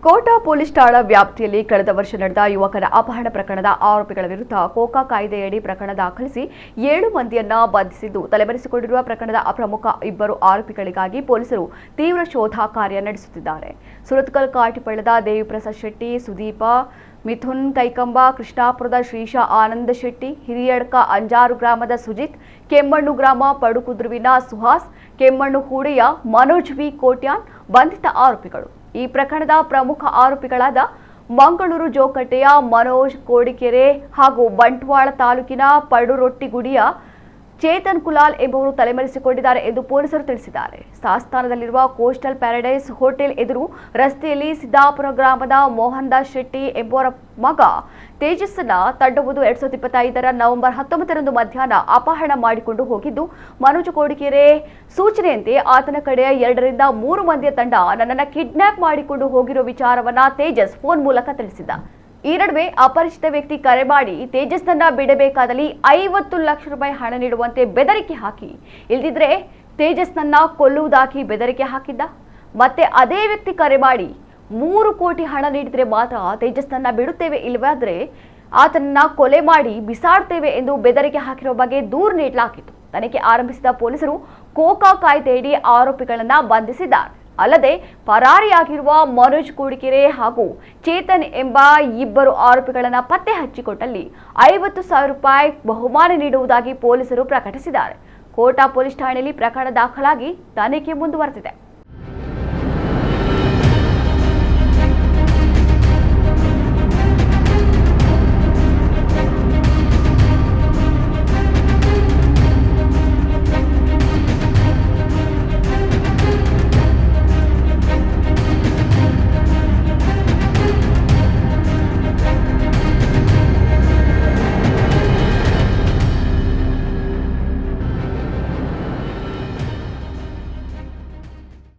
Kota police ಠಾಣಾ ವ್ಯಾಪ್ತಿಯಲ್ಲಿ ಕಳೆದ ವರ್ಷ ನಡೆದ ಯುವಕರ ಅಪಹರಣ ಪ್ರಕರಣದ ಆರೋಪಿಗಳ ವಿರುದ್ಧ ಕೋಕಾ ಕಾಯ್ದೆಯಡಿ ಪ್ರಕರಣ ದಾಖಲಿಸಿ 7 ಮಂದಿಯನ್ನ ಬಂಧಿಸಿದ್ದು, ತಲೆಮರೆಸಿಕೊಂಡಿರುವ ಪ್ರಕರಣದ ಪ್ರಮುಖ 2 ಆರೋಪಿಗಳಿಗಾಗಿ ಪೊಲೀಸರು ತೀವ್ರ ಶೋಧ ಕಾರ್ಯ ನಡೆಸುತ್ತಿದ್ದಾರೆ. ಸುರತ್ಕಲ್ ಕಾಟಿಪಳ್ಳದ ದೇವಿಪ್ರಸಾದ್ ಶೆಟ್ಟಿ, ಸುದೀಪ, ಮಿಥುನ್ ಕೈಕಂಬ, ಕೃಷ್ಣಾಪುರದ ಶ್ರೀಶಾ ಆನಂದ ಶೆಟ್ಟಿ, ಹಿರಿಯಡ್ಕ ಅಂಜಾರು ಗ್ರಾಮದ ಸುಜಿತ್, ಕೆಮ್ಮಣ್ಣು ಗ್ರಾಮ ಪಡುಕುದ್ರುವಿನ ಸುಹಾಸ್, ಕೆಮ್ಮಣ್ಣು ಹೂಡೆಯ ಮನೋಜ್ ವಿ ಕೋಟ್ಯಾನ್ ಬಂಧಿತ ಆರೋಪಿಗಳು. ಈ ಪ್ರಕರಣದ ಪ್ರಮುಖ ಆರೋಪಿಗಳಾದ ಮಂಗಳೂರು ಜೋಕಟ್ಟೆಯ ಮನೋಜ್ ಕೋಡಿಕೆರೆ ಹಾಗೂ ಬಂಟ್ವಾಳ ತಾಲೂಕಿನ ಪಡುರೊಟ್ಟಿಗುಡಿಯ ಚೇತನ್ ಕುಲಾಲ್ ಎಂಬುವರು ತಲೆಮರೆಸಿಕೊಂಡಿದ್ದಾರೆ ಎಂದು ಪೊಲೀಸರು ತಿಳಿಸಿದ್ದಾರೆ. ಸಾಸ್ತಾನದಲ್ಲಿರುವ ಕೋಸ್ಟಲ್ ಪ್ಯಾರಡೈಸ್ ಹೋಟೆಲ್ ಎದುರು ರಸ್ತೆಯಲ್ಲಿ ಸಿದ್ದಾಪುರ ಗ್ರಾಮದ ಮೋಹನ್ ದಾಸ್ ಶೆಟ್ಟಿ ಎಂಬುವರ ಮಗ ತೇಜಸ್ಸನ್ನ ತಂಡವೊಂದು 2025 ನವೆಂಬರ್ 19ರಂದು ಮಧ್ಯಾಹ್ನ ಅಪಹರಣ ಮಾಡಿಕೊಂಡು ಹೋಗಿದ್ದು, ಮನೋಜ್ ಕೋಡಿಕೆರೆ ಸೂಚನೆಯಂತೆ ಆತನ ಕಡೆಯ 2 ರಿಂದ 3 ಮಂದಿಯ ತಂಡ ನನ್ನನ್ನು ಕಿಡ್ನಾಪ್ ಮಾಡಿಕೊಂಡು ಹೋಗಿರೋ ವಿಚಾರವನ್ನ ತೇಜಸ್ ಫೋನ್ ಮೂಲಕ ತಿಳಿಸಿದ್ದ. ಈ ನಡುವೆ ಅಪರಿಚಿತ ವ್ಯಕ್ತಿ ಕರೆ ಮಾಡಿ ತೇಜಸ್ನನ್ನ ಬಿಡಬೇಕಾದಲ್ಲಿ 50 ಲಕ್ಷ ರೂಪಾಯಿ ಹಣ ನೀಡುವಂತೆ ಬೆದರಿಕೆ ಹಾಕಿ, ಇಲ್ಲದಿದ್ರೆ ತೇಜಸ್ನನ್ನ ಕೊಲ್ಲುವುದಾಗಿ ಬೆದರಿಕೆ ಹಾಕಿದ್ದ. ಮತ್ತೆ ಅದೇ ವ್ಯಕ್ತಿ ಕರೆ ಮಾಡಿ 3 ಕೋಟಿ ಹಣ ನೀಡಿದ್ರೆ ಮಾತ್ರ ತೇಜಸ್ನನ್ನ ಬಿಡುತ್ತೇವೆ, ಇಲ್ಲವಾದ್ರೆ ಆತನನ್ನ ಕೊಲೆ ಮಾಡಿ ಬಿಸಾಡ್ತೇವೆ ಎಂದು ಬೆದರಿಕೆ ಹಾಕಿರುವ ಬಗ್ಗೆ ದೂರು ನೀಡಲಾಗಿತ್ತು. ತನಿಖೆ ಆರಂಭಿಸಿದ ಪೊಲೀಸರು ಕೋಕಾ ಕಾಯ್ದೆಯಡಿ ಆರೋಪಿಗಳನ್ನ ಬಂಧಿಸಿದ್ದಾರೆ. ಅಲ್ಲದೆ ಪರಾರಿಯಾಗಿರುವ ಮನೋಜ್ ಕೋಡಿಕೆರೆ ಹಾಗೂ ಚೇತನ್ ಎಂಬ 2 ಆರೋಪಿಗಳನ್ನ ಪತ್ತೆ ಹಚ್ಚಿಕೊಟ್ಟಲ್ಲಿ 50,000 ರೂಪಾಯಿ ಬಹುಮಾನ ನೀಡುವುದಾಗಿ ಪೊಲೀಸರು ಪ್ರಕಟಿಸಿದ್ದಾರೆ. ಕೋಟಾ ಪೊಲೀಸ್ ಠಾಣೆಯಲ್ಲಿ ಪ್ರಕರಣ ದಾಖಲಾಗಿ ತನಿಖೆ ಮುಂದುವರೆದಿದೆ.